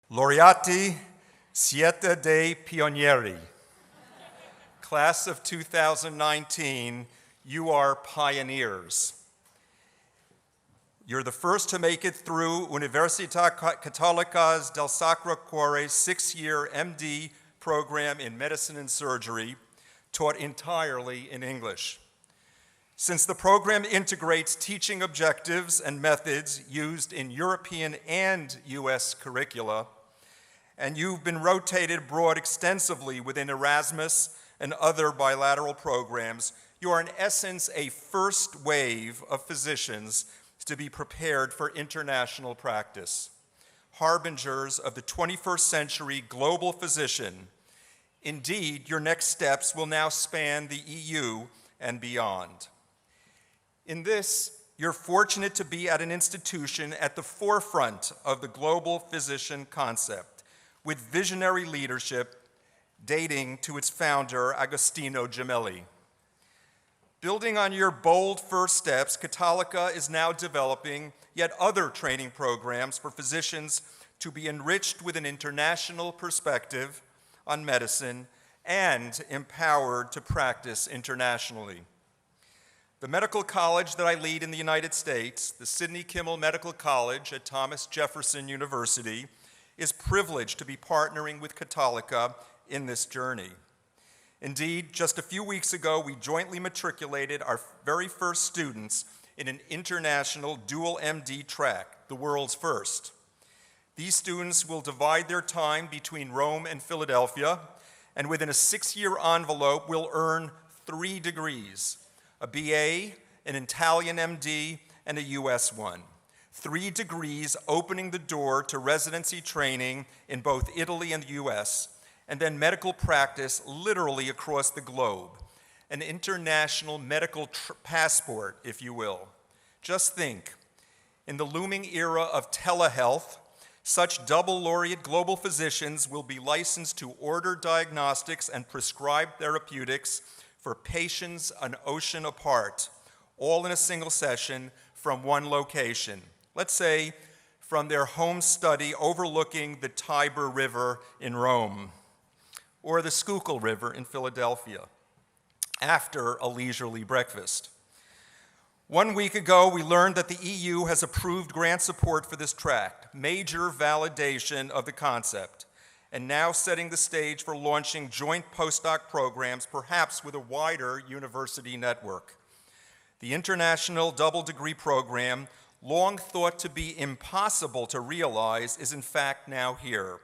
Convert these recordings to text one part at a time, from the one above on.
Laureati siete dei pionieri. Class of 2019, you are pioneers. You're the first to make it through Università Cattolica's del Sacro Cuore 6-year MD program in medicine and surgery, taught entirely in English. Since the program integrates teaching objectives and methods used in European and US curricula, and you've been rotated abroad extensively within Erasmus and other bilateral programs, you are in essence a first wave of physicians to be prepared for international practice, harbingers of the 21st century global physician. Indeed, your next steps will now span the EU and beyond. In this, you're fortunate to be at an institution at the forefront of the global physician concept, with visionary leadership dating to its founder, Agostino Gemelli. Building on your bold first steps, Cattolica is now developing yet other training programs for physicians to be enriched with an international perspective on medicine and empowered to practice internationally. The medical college that I lead in the United States, the Sidney Kimmel Medical College at Thomas Jefferson University, is privileged to be partnering with Cattolica in this journey. Indeed, just a few weeks ago, we jointly matriculated our very first students in an international dual MD track, the world's first. These students will divide their time between Rome and Philadelphia, and within a 6-year envelope will earn 3 degrees, a BA, an Italian MD, and a US one. 3 degrees opening the door to residency training in both Italy and the US, and then medical practice literally across the globe. An international medical passport, if you will. Just think, in the looming era of telehealth, such double laureate global physicians will be licensed to order diagnostics and prescribe therapeutics for patients an ocean apart, all in a single session from one location. Let's say from their home study overlooking the Tiber River in Rome, or the Schuylkill River in Philadelphia, after a leisurely breakfast. 1 week ago, we learned that the EU has approved grant support for this track, major validation of the concept, and now setting the stage for launching joint postdoc programs, perhaps with a wider university network. The International Double Degree Program, long thought to be impossible to realize, is in fact now here,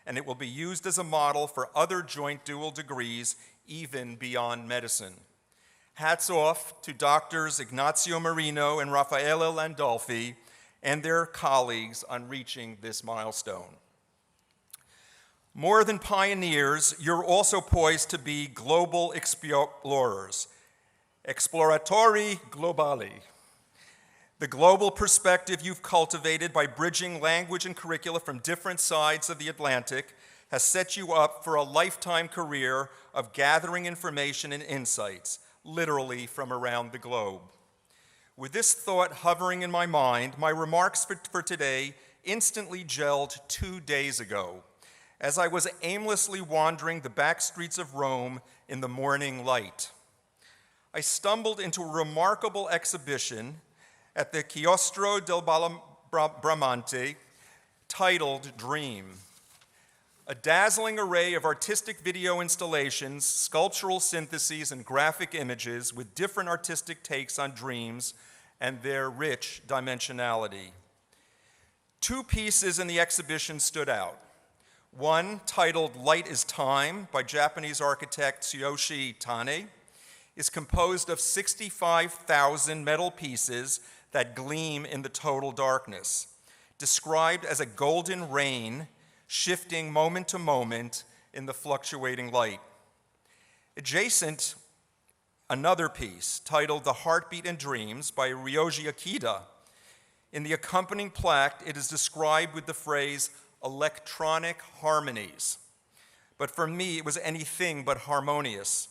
and it will be used as a model for other joint dual degrees, even beyond medicine. Hats off to Doctors Ignazio Marino and Raffaele Landolfi and their colleagues on reaching this milestone. More than pioneers, you're also poised to be global explorers, esploratori globali. The global perspective you've cultivated by bridging language and curricula from different sides of the Atlantic has set you up for a lifetime career of gathering information and insights, literally from around the globe. With this thought hovering in my mind, my remarks for today instantly gelled 2 days ago, as I was aimlessly wandering the back streets of Rome in the morning light. I stumbled into a remarkable exhibition at the Chiostro del Bramante, titled Dream. A dazzling array of artistic video installations, sculptural syntheses, and graphic images with different artistic takes on dreams and their rich dimensionality. 2 pieces in the exhibition stood out. One, titled Light is Time by Japanese architect Tsuyoshi Tane, is composed of 65,000 metal pieces that gleam in the total darkness, described as a golden rain shifting moment to moment in the fluctuating light. Adjacent, another piece titled The Heartbeat and Dreams by Ryoji Akita. In the accompanying plaque, it is described with the phrase electronic harmonies. But for me, it was anything but harmonious.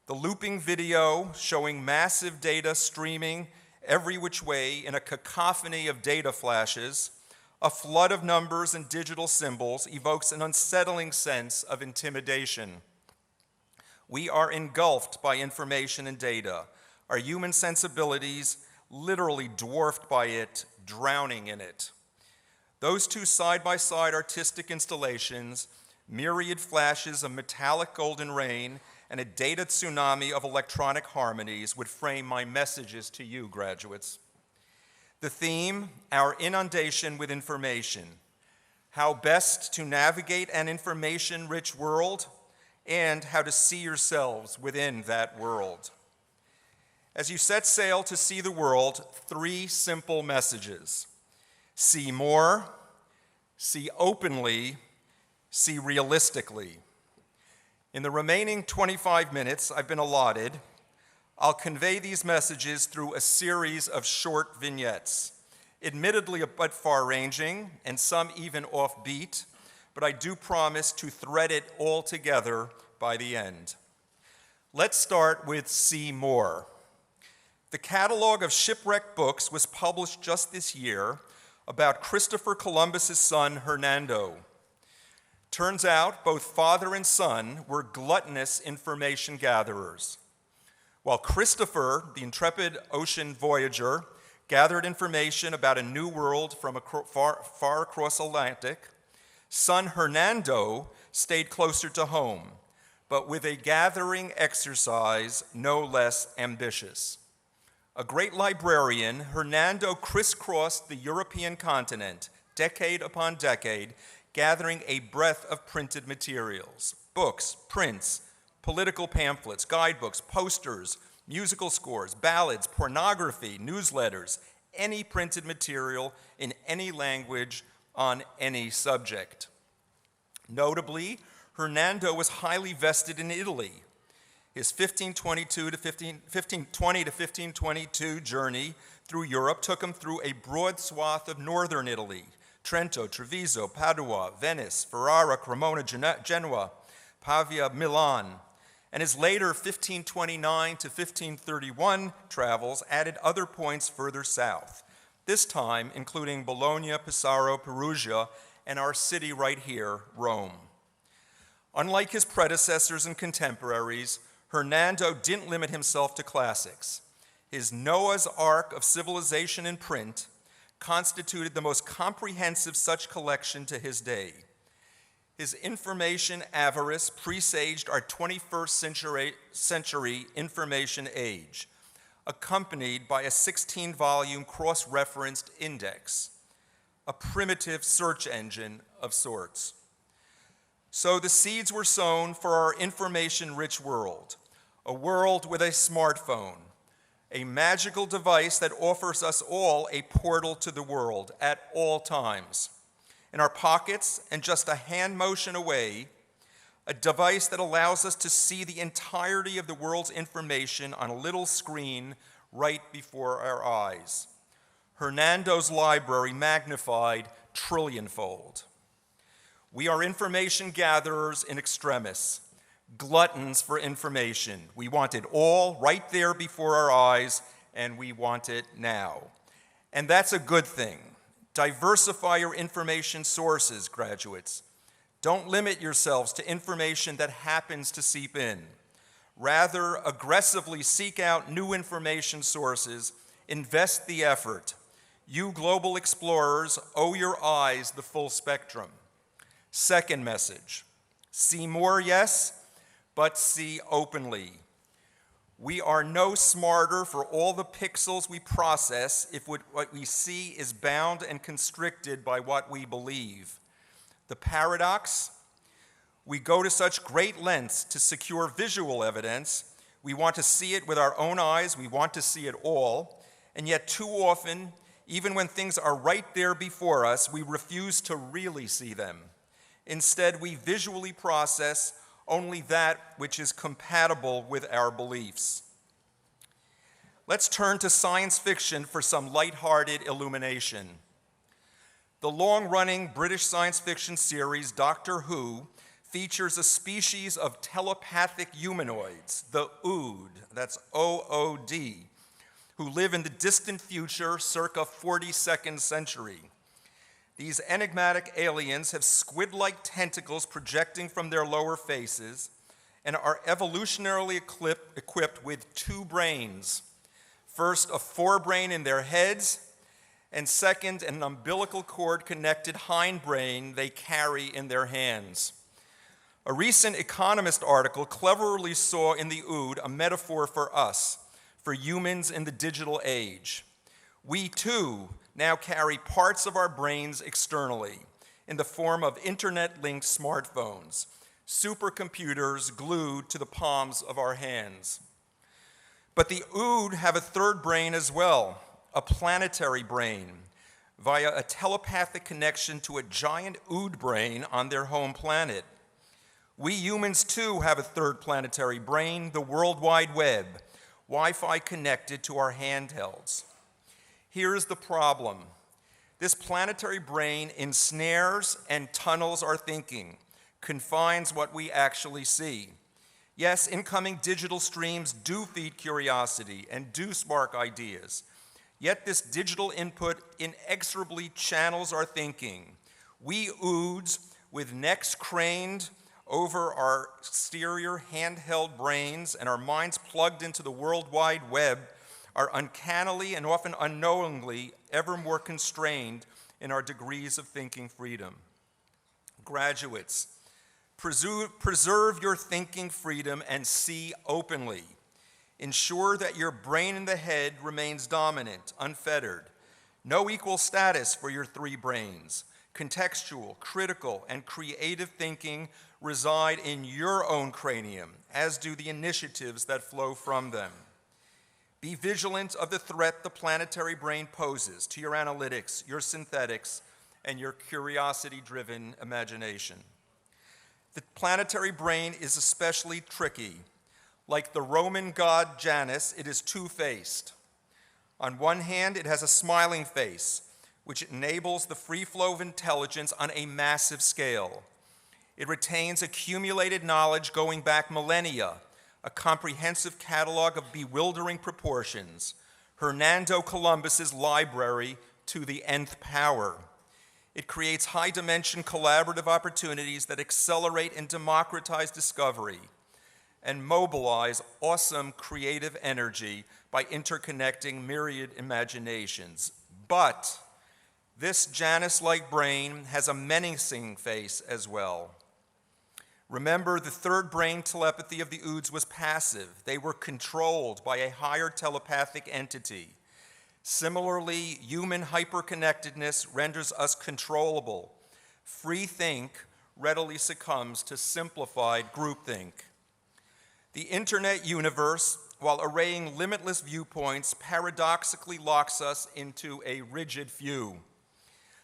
The looping video showing massive data streaming every which way in a cacophony of data flashes, A flood of numbers and digital symbols evokes an unsettling sense of intimidation. We are engulfed by information and data, our human sensibilities literally dwarfed by it, drowning in it. Those two side-by-side artistic installations, myriad flashes of metallic golden rain, and a data tsunami of electronic harmonies would frame my messages to you, graduates. The theme, our inundation with information, how best to navigate an information-rich world, and how to see yourselves within that world. As you set sail to see the world, 3 simple messages. See more, see openly, see realistically. In the remaining 25 minutes I've been allotted, I'll convey these messages through a series of short vignettes, admittedly a bit far-ranging and some even offbeat, but I do promise to thread it all together by the end. Let's start with See More. The catalog of shipwrecked books was published just this year about Christopher Columbus's son, Hernando. Turns out both father and son were gluttonous information gatherers. While Christopher, the intrepid ocean voyager, gathered information about a new world from far across Atlantic, son Hernando stayed closer to home, but with a gathering exercise no less ambitious. A great librarian, Hernando crisscrossed the European continent, decade upon decade, gathering a breadth of printed materials, books, prints, political pamphlets, guidebooks, posters, musical scores, ballads, pornography, newsletters, any printed material in any language on any subject. Notably, Hernando was highly vested in Italy. His 1520 to 1522 journey through Europe took him through a broad swath of northern Italy, Trento, Treviso, Padua, Venice, Ferrara, Cremona, Genoa, Pavia, Milan, and his later 1529 to 1531 travels added other points further south, this time including Bologna, Pesaro, Perugia, and our city right here, Rome. Unlike his predecessors and contemporaries, Hernando didn't limit himself to classics. His Noah's Ark of civilization in print constituted the most comprehensive such collection to his day. His information avarice presaged our 21st century information age, accompanied by a 16-volume cross-referenced index, a primitive search engine of sorts. So the seeds were sown for our information-rich world, a world with a smartphone, a magical device that offers us all a portal to the world at all times. In our pockets and just a hand motion away, a device that allows us to see the entirety of the world's information on a little screen right before our eyes. Hernando's library magnified trillionfold. We are information gatherers in extremis, gluttons for information. We want it all right there before our eyes, and we want it now. And that's a good thing. Diversify your information sources, graduates. Don't limit yourselves to information that happens to seep in. Rather, aggressively seek out new information sources. Invest the effort. You global explorers owe your eyes the full spectrum. Second message, see more, yes, but see openly. We are no smarter for all the pixels we process if what we see is bound and constricted by what we believe. The paradox, we go to such great lengths to secure visual evidence. We want to see it with our own eyes, we want to see it all, and yet too often, even when things are right there before us, we refuse to really see them. Instead, we visually process only that which is compatible with our beliefs. Let's turn to science fiction for some lighthearted illumination. The long-running British science fiction series Doctor Who features a species of telepathic humanoids, the Ood, that's O-O-D, who live in the distant future circa 42nd century. These enigmatic aliens have squid-like tentacles projecting from their lower faces and are evolutionarily equipped with two brains. First, a forebrain in their heads, and second, an umbilical cord connected hindbrain they carry in their hands. A recent Economist article cleverly saw in the OOD a metaphor for us, for humans in the digital age. We too now carry parts of our brains externally in the form of internet-linked smartphones, supercomputers glued to the palms of our hands. But the OOD have a third brain as well, a planetary brain, via a telepathic connection to a giant OOD brain on their home planet. We humans too have a third planetary brain, the World Wide Web, Wi-Fi connected to our handhelds. Here's the problem. This planetary brain ensnares and tunnels our thinking, confines what we actually see. Yes, incoming digital streams do feed curiosity and do spark ideas. Yet this digital input inexorably channels our thinking. We OODs, with necks craned over our exterior handheld brains and our minds plugged into the World Wide Web, are uncannily and often unknowingly ever more constrained in our degrees of thinking freedom. Graduates, preserve your thinking freedom and see openly. Ensure that your brain in the head remains dominant, unfettered. No equal status for your three brains. Contextual, critical, and creative thinking reside in your own cranium, as do the initiatives that flow from them. Be vigilant of the threat the planetary brain poses to your analytics, your synthetics, and your curiosity-driven imagination. The planetary brain is especially tricky. Like the Roman god Janus, it is two-faced. On one hand, it has a smiling face, which enables the free flow of intelligence on a massive scale. It retains accumulated knowledge going back millennia, a comprehensive catalog of bewildering proportions, Hernando Columbus's library to the nth power. It creates high-dimension collaborative opportunities that accelerate and democratize discovery and mobilize awesome creative energy by interconnecting myriad imaginations. But this Janus-like brain has a menacing face as well. Remember, the third brain telepathy of the OODs was passive. They were controlled by a higher telepathic entity. Similarly, human hyperconnectedness renders us controllable. Free think readily succumbs to simplified groupthink. The internet universe, while arraying limitless viewpoints, paradoxically locks us into a rigid few.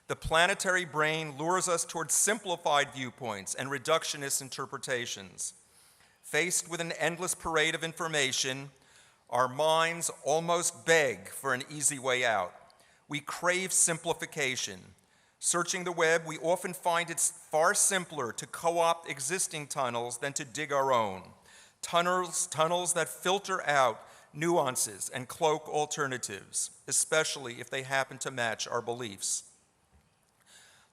The planetary brain lures us towards simplified viewpoints and reductionist interpretations. Faced with an endless parade of information, our minds almost beg for an easy way out. We crave simplification. Searching the web, we often find it's far simpler to co-opt existing tunnels than to dig our own. Tunnels that filter out nuances and cloak alternatives, especially if they happen to match our beliefs.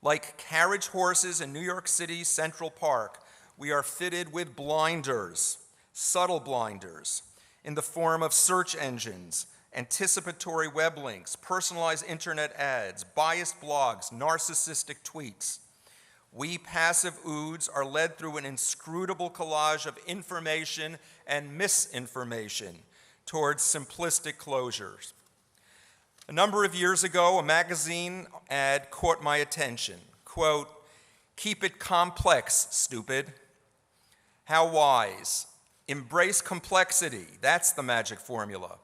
Like carriage horses in New York City's Central Park, we are fitted with blinders, subtle blinders, in the form of search engines, anticipatory web links, personalized internet ads, biased blogs, narcissistic tweets. We passive OODs are led through an inscrutable collage of information and misinformation towards simplistic closures. A number of years ago, a magazine ad caught my attention. Quote, "Keep it complex, stupid." How wise. Embrace complexity. That's the magic formula.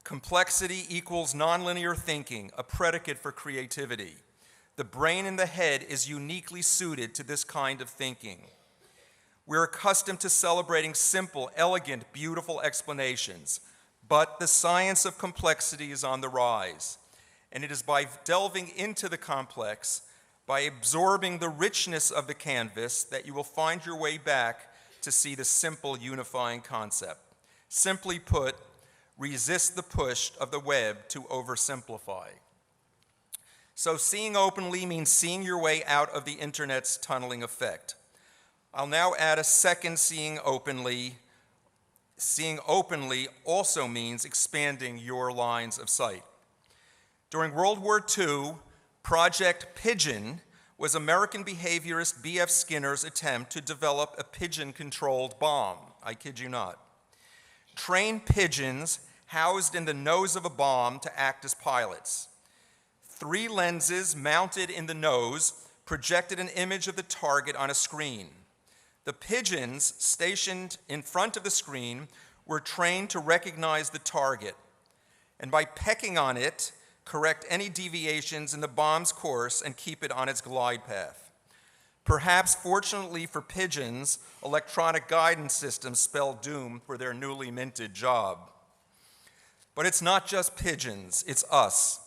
Complexity equals nonlinear thinking, a predicate for creativity. The brain in the head is uniquely suited to this kind of thinking. We're accustomed to celebrating simple, elegant, beautiful explanations, but the science of complexity is on the rise. And it is by delving into the complex, by absorbing the richness of the canvas, that you will find your way back to see the simple unifying concept. Simply put, resist the push of the web to oversimplify. So seeing openly means seeing your way out of the internet's tunneling effect. I'll now add a second seeing openly. Seeing openly also means expanding your lines of sight. During World War II, Project Pigeon was American behaviorist B.F. Skinner's attempt to develop a pigeon-controlled bomb. I kid you not. Trained pigeons housed in the nose of a bomb to act as pilots. 3 lenses mounted in the nose projected an image of the target on a screen. The pigeons stationed in front of the screen were trained to recognize the target, and by pecking on it, correct any deviations in the bomb's course and keep it on its glide path. Perhaps fortunately for pigeons, electronic guidance systems spelled doom for their newly minted job. But it's not just pigeons, it's us.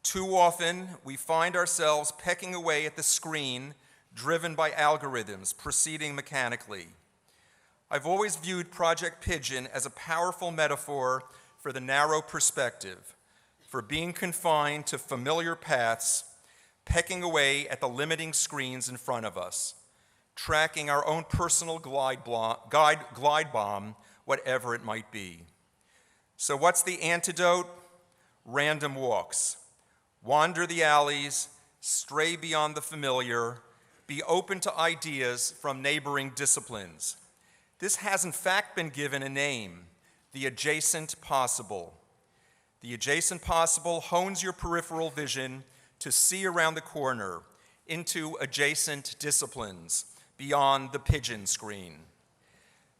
Too often, we find ourselves pecking away at the screen, driven by algorithms, proceeding mechanically. I've always viewed Project Pigeon as a powerful metaphor for the narrow perspective, for being confined to familiar paths, pecking away at the limiting screens in front of us, tracking our own personal glide bomb, whatever it might be. So what's the antidote? Random walks. Wander the alleys, stray beyond the familiar, be open to ideas from neighboring disciplines. This has in fact been given a name, the adjacent possible. The adjacent possible hones your peripheral vision to see around the corner into adjacent disciplines beyond the pigeon screen.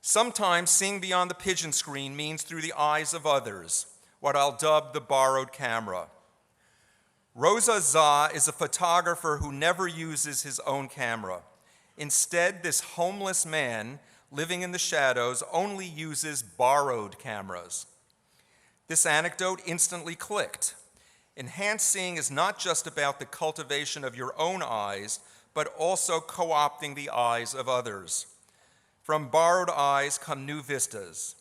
Sometimes seeing beyond the pigeon screen means through the eyes of others, what I'll dub the borrowed camera. Rosa Za is a photographer who never uses his own camera. Instead, this homeless man living in the shadows only uses borrowed cameras. This anecdote instantly clicked. Enhanced seeing is not just about the cultivation of your own eyes, but also co-opting the eyes of others. From borrowed eyes come new vistas.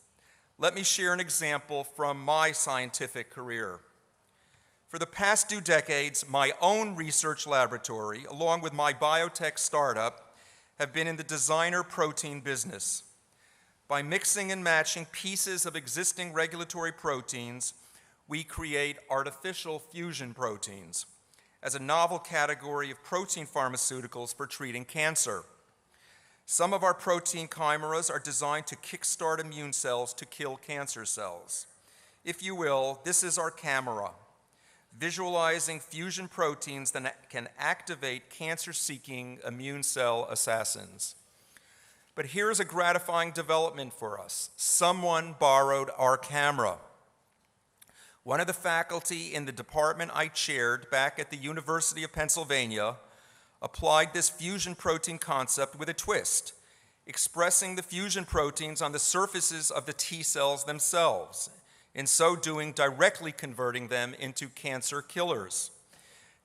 Let me share an example from my scientific career. For the past 2 decades, my own research laboratory, along with my biotech startup, have been in the designer protein business. By mixing and matching pieces of existing regulatory proteins, we create artificial fusion proteins as a novel category of protein pharmaceuticals for treating cancer. Some of our protein chimeras are designed to kickstart immune cells to kill cancer cells. If you will, this is our camera, visualizing fusion proteins that can activate cancer-seeking immune cell assassins. But here's a gratifying development for us. Someone borrowed our camera. One of the faculty in the department I chaired back at the University of Pennsylvania applied this fusion protein concept with a twist, expressing the fusion proteins on the surfaces of the T cells themselves, in so doing directly converting them into cancer killers.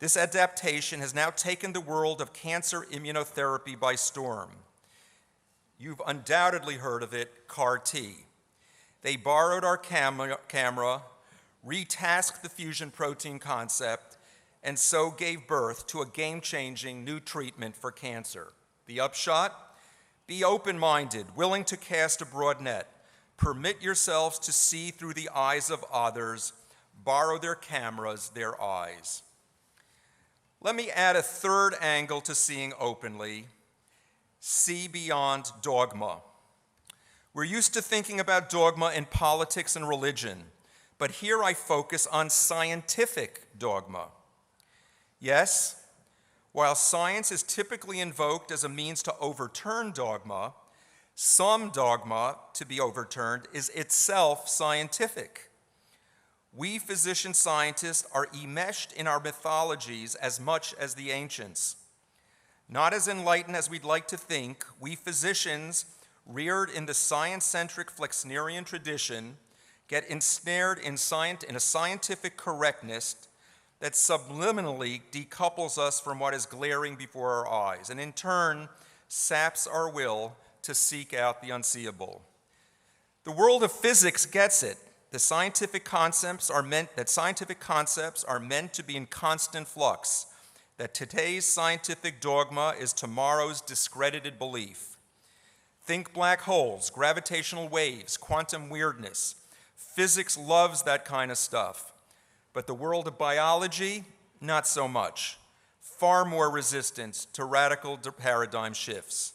This adaptation has now taken the world of cancer immunotherapy by storm. You've undoubtedly heard of it, CAR T. They borrowed our camera, retasked the fusion protein concept, and so gave birth to a game-changing new treatment for cancer. The upshot? Be open-minded, willing to cast a broad net. Permit yourselves to see through the eyes of others. Borrow their cameras, their eyes. Let me add a third angle to seeing openly. See beyond dogma. We're used to thinking about dogma in politics and religion, but here I focus on scientific dogma. Yes, while science is typically invoked as a means to overturn dogma, some dogma to be overturned is itself scientific. We physician scientists are enmeshed in our mythologies as much as the ancients. Not as enlightened as we'd like to think, we physicians, reared in the science-centric Flexnerian tradition, get ensnared in a scientific correctness that subliminally decouples us from what is glaring before our eyes, and in turn saps our will to seek out the unseeable. The world of physics gets it. that scientific concepts are meant to be in constant flux, that today's scientific dogma is tomorrow's discredited belief. Think black holes, gravitational waves, quantum weirdness. Physics loves that kind of stuff. But the world of biology, not so much. Far more resistant to radical paradigm shifts.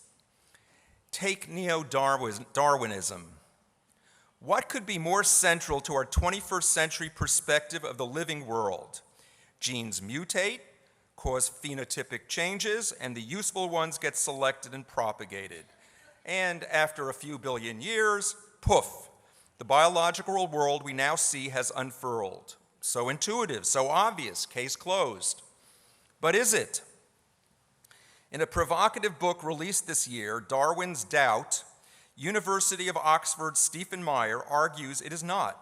Take neo-Darwinism. What could be more central to our 21st century perspective of the living world? Genes mutate, cause phenotypic changes, and the useful ones get selected and propagated. And after a few billion years, poof, the biological world we now see has unfurled. So intuitive, so obvious, case closed. But is it? In a provocative book released this year, Darwin's Doubt, University of Oxford's Stephen Meyer argues it is not.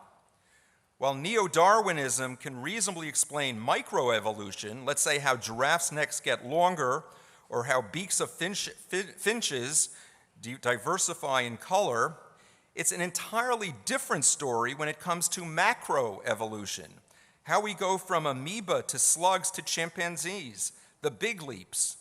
While neo-Darwinism can reasonably explain microevolution, let's say how giraffes' necks get longer or how beaks of finches diversify in color, it's an entirely different story when it comes to macroevolution, how we go from amoeba to slugs to chimpanzees, the big leaps.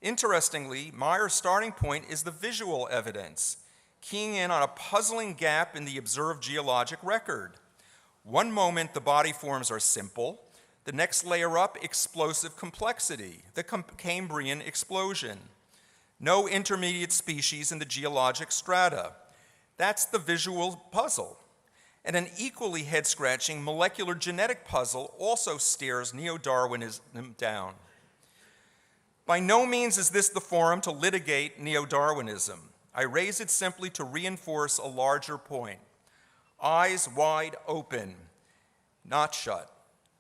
Interestingly, Meyer's starting point is the visual evidence, keying in on a puzzling gap in the observed geologic record. One moment the body forms are simple, the next layer up, explosive complexity, the Cambrian explosion. No intermediate species in the geologic strata. That's the visual puzzle. And an equally head-scratching molecular genetic puzzle also stares neo-Darwinism down. By no means is this the forum to litigate neo-Darwinism. I raise it simply to reinforce a larger point. Eyes wide open, not shut.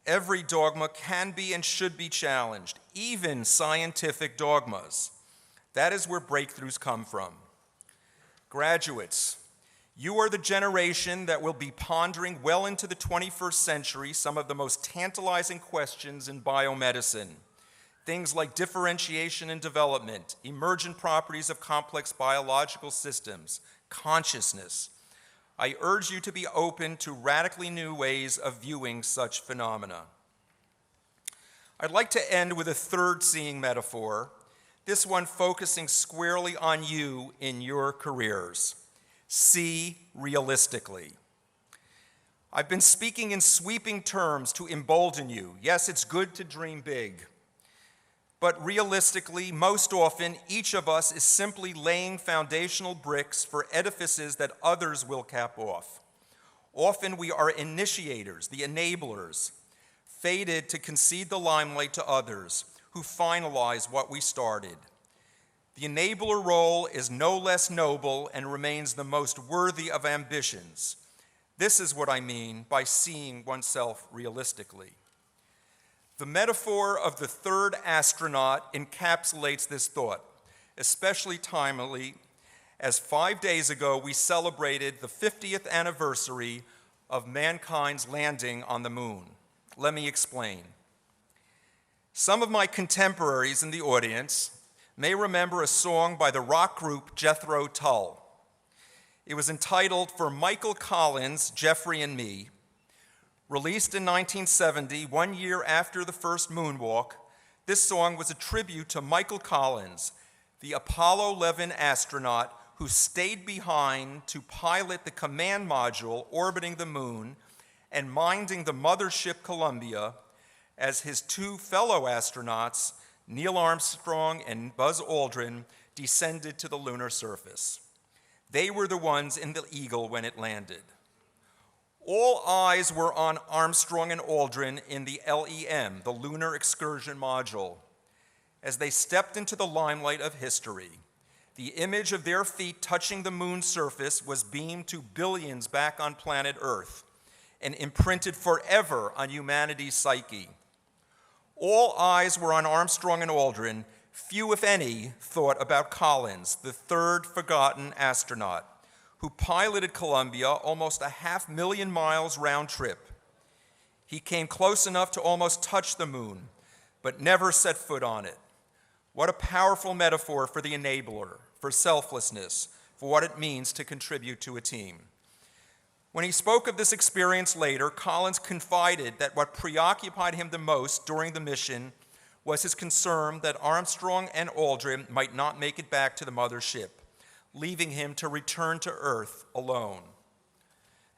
Every dogma can be and should be challenged, even scientific dogmas. That is where breakthroughs come from. Graduates, you are the generation that will be pondering well into the 21st century some of the most tantalizing questions in biomedicine. Things like differentiation and development, emergent properties of complex biological systems, consciousness. I urge you to be open to radically new ways of viewing such phenomena. I'd like to end with a third seeing metaphor, this one focusing squarely on you in your careers. See realistically. I've been speaking in sweeping terms to embolden you. Yes, it's good to dream big. But realistically, most often, each of us is simply laying foundational bricks for edifices that others will cap off. Often we are initiators, the enablers, fated to concede the limelight to others who finalize what we started. The enabler role is no less noble and remains the most worthy of ambitions. This is what I mean by seeing oneself realistically. The metaphor of the third astronaut encapsulates this thought, especially timely, as 5 days ago we celebrated the 50th anniversary of mankind's landing on the moon. Let me explain. Some of my contemporaries in the audience may remember a song by the rock group Jethro Tull. It was entitled For Michael Collins, Jeffrey and Me. Released in 1970, 1 year after the first moonwalk, this song was a tribute to Michael Collins, the Apollo 11 astronaut who stayed behind to pilot the command module orbiting the moon and minding the mothership Columbia as his two fellow astronauts, Neil Armstrong and Buzz Aldrin, descended to the lunar surface. They were the ones in the Eagle when it landed. All eyes were on Armstrong and Aldrin in the LEM, the Lunar Excursion Module. As they stepped into the limelight of history, the image of their feet touching the moon's surface was beamed to billions back on planet Earth and imprinted forever on humanity's psyche. All eyes were on Armstrong and Aldrin. Few, if any, thought about Collins, the third forgotten astronaut, who piloted Columbia almost 500,000 miles round trip. He came close enough to almost touch the moon, but never set foot on it. What a powerful metaphor for the enabler, for selflessness, for what it means to contribute to a team. When he spoke of this experience later, Collins confided that what preoccupied him the most during the mission was his concern that Armstrong and Aldrin might not make it back to the mothership, leaving him to return to Earth alone.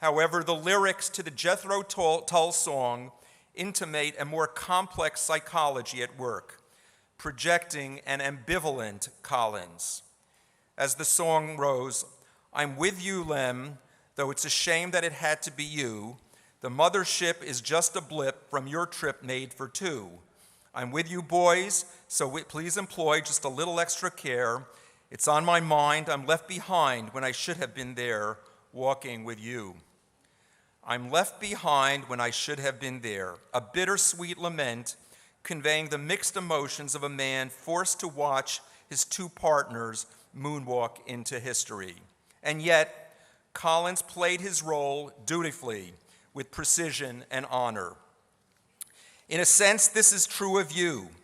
However, the lyrics to the Jethro Tull song intimate a more complex psychology at work, projecting an ambivalent Collins. As the song rose, "I'm with you, Lem, though it's a shame that it had to be you. The mothership is just a blip from your trip made for two. I'm with you, boys, so please employ just a little extra care. It's on my mind I'm left behind when I should have been there walking with you." I'm left behind when I should have been there, a bittersweet lament conveying the mixed emotions of a man forced to watch his two partners moonwalk into history. And yet, Collins played his role dutifully, with precision and honor. In a sense, this is true of you.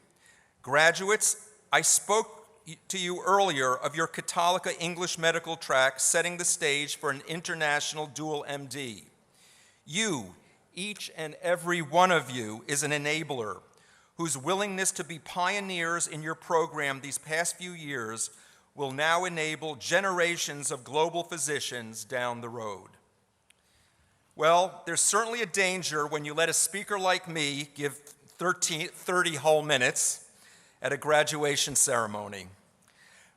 Graduates, I spoke to you earlier of your Cattolica English medical track setting the stage for an international dual MD. You, each and every one of you, is an enabler whose willingness to be pioneers in your program these past few years will now enable generations of global physicians down the road. Well, there's certainly a danger when you let a speaker like me give 30 whole minutes at a graduation ceremony.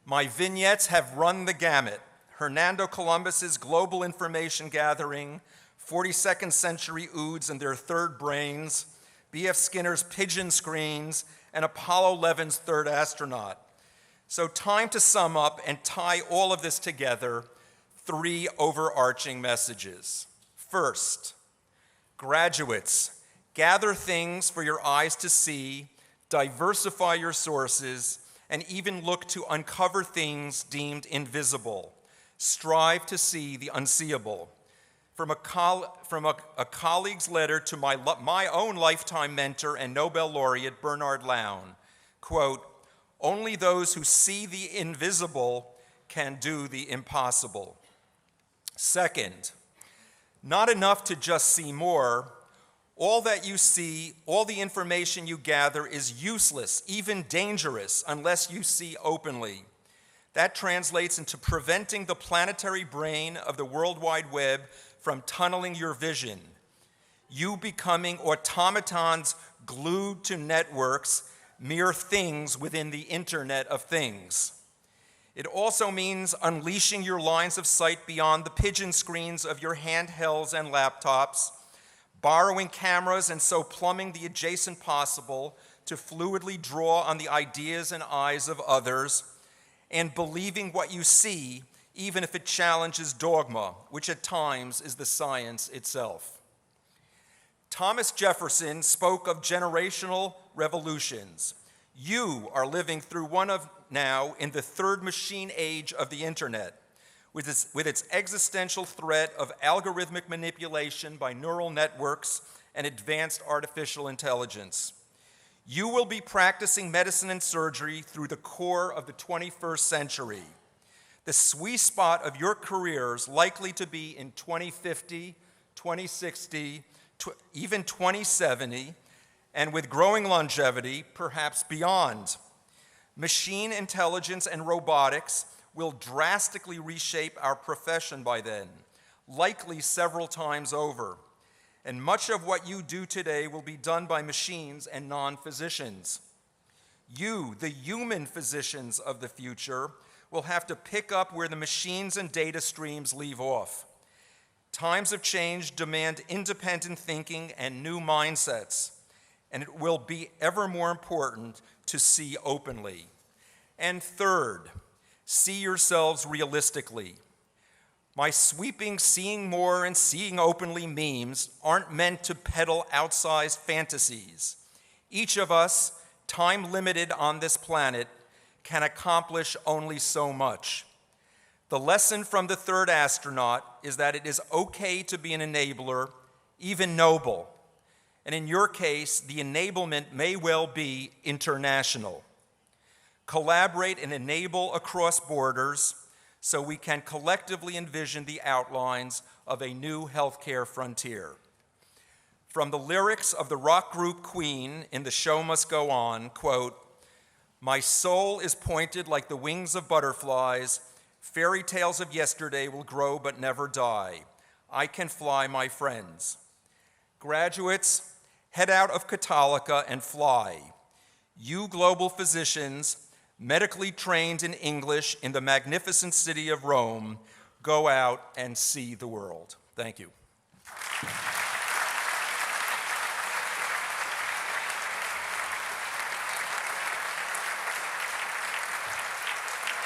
My vignettes have run the gamut. Hernando Columbus's global information gathering, 42nd century Ouds and their third brains, B.F. Skinner's pigeon screens, and Apollo 11's third astronaut. So time to sum up and tie all of this together, 3 overarching messages. First, graduates, gather things for your eyes to see, diversify your sources, and even look to uncover things deemed invisible. Strive to see the unseeable. From a colleague's letter to my own lifetime mentor and Nobel laureate Bernard Lown, quote, "Only those who see the invisible can do the impossible." Second, not enough to just see more. All that you see, all the information you gather is useless, even dangerous, unless you see openly. That translates into preventing the planetary brain of the World Wide Web from tunneling your vision, you becoming automatons glued to networks, mere things within the Internet of Things. It also means unleashing your lines of sight beyond the pigeon screens of your handhelds and laptops, borrowing cameras and so plumbing the adjacent possible to fluidly draw on the ideas and eyes of others, and believing what you see even if it challenges dogma, which at times is the science itself. Thomas Jefferson spoke of generational revolutions. You are living through one of now in the third machine age of the internet, with its existential threat of algorithmic manipulation by neural networks and advanced artificial intelligence. You will be practicing medicine and surgery through the core of the 21st century. The sweet spot of your careers likely to be in 2050, 2060, even 2070, and with growing longevity, perhaps beyond. Machine intelligence and robotics will drastically reshape our profession by then, likely several times over. And much of what you do today will be done by machines and non-physicians. You, the human physicians of the future, will have to pick up where the machines and data streams leave off. Times of change demand independent thinking and new mindsets, and it will be ever more important to see openly. And third, see yourselves realistically. My sweeping seeing more and seeing openly memes aren't meant to peddle outsized fantasies. Each of us, time limited on this planet, can accomplish only so much. The lesson from the third astronaut is that it is okay to be an enabler, even noble. And in your case, the enablement may well be international. Collaborate and enable across borders so we can collectively envision the outlines of a new healthcare frontier. From the lyrics of the rock group Queen in The Show Must Go On, quote, "My soul is pointed like the wings of butterflies. Fairy tales of yesterday will grow but never die. I can fly, my friends." Graduates, head out of Cattolica and fly. You global physicians, medically trained in English in the magnificent city of Rome, go out and see the world. Thank you.